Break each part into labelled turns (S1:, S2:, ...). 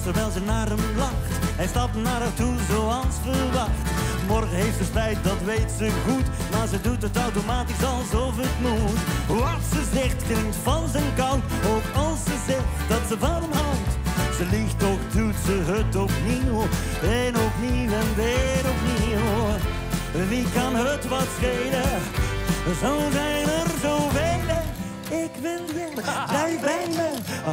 S1: terwijl ze naar hem lacht. Hij stapt naar haar toe zoals verwacht. Morgen heeft ze spijt, dat weet ze goed. Maar ze doet het automatisch alsof het moet. Wat ze zegt klinkt vals en koud. Ook als ze zegt dat ze van hem houdt. Ze liegt, toch doet ze het opnieuw. En opnieuw en weer opnieuw. Wie kan het wat schelen? Zo zijn er zoveel. Ik wil je, blijf bij me,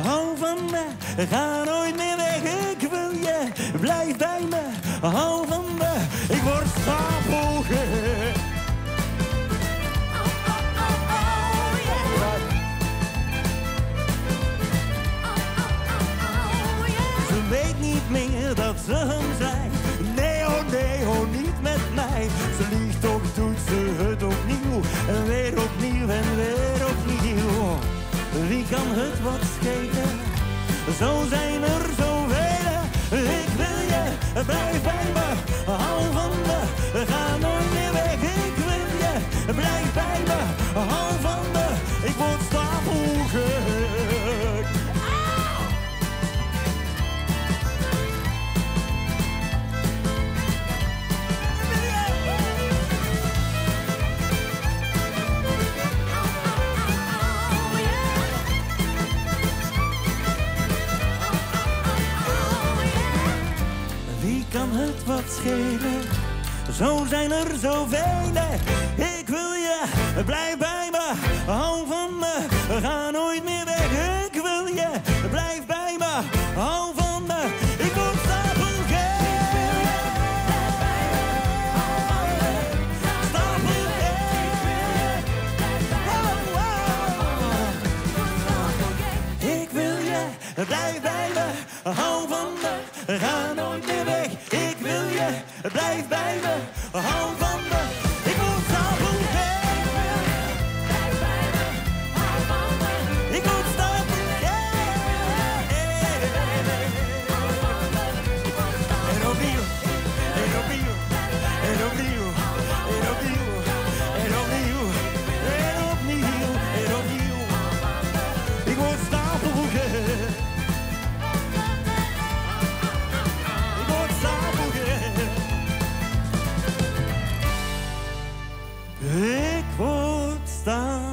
S1: hou van me, ga nooit meer weg. Ik wil je, blijf bij me, hou van me, ik word stapelgek. Ze weet niet meer dat ze hem zei. Nee, oh, niet met mij. Ze liegt, toch doet ze het opnieuw. En weer opnieuw en weer opnieuw. Wie kan het wat schelen? Zo zijn er zoveel. Ik wil je, blijf bij me, hou van me, ga nooit meer weg. Ik wil je, blijf bij me, hou van me, ik word stapelgek. Kan het wat schelen? Zo zijn er zoveel. Ik wil je, blijf bij me, hou van me, ga nooit meer weg. Ik wil je, blijf bij me, hou van me, ik word stapelgek. Stapelgek. Ik wil je, blijf bij me, hou van me, ga nooit meer weg. Ik wil je, blijf bij me, hou van me, ik word stapelgek. Blijf bij me, hou van me, ik word stapelgek. En opnieuw, en opnieuw, en opnieuw, en opnieuw, en opnieuw, en opnieuw, en opnieuw. Ik word stapelgek. Ik word stapelgek.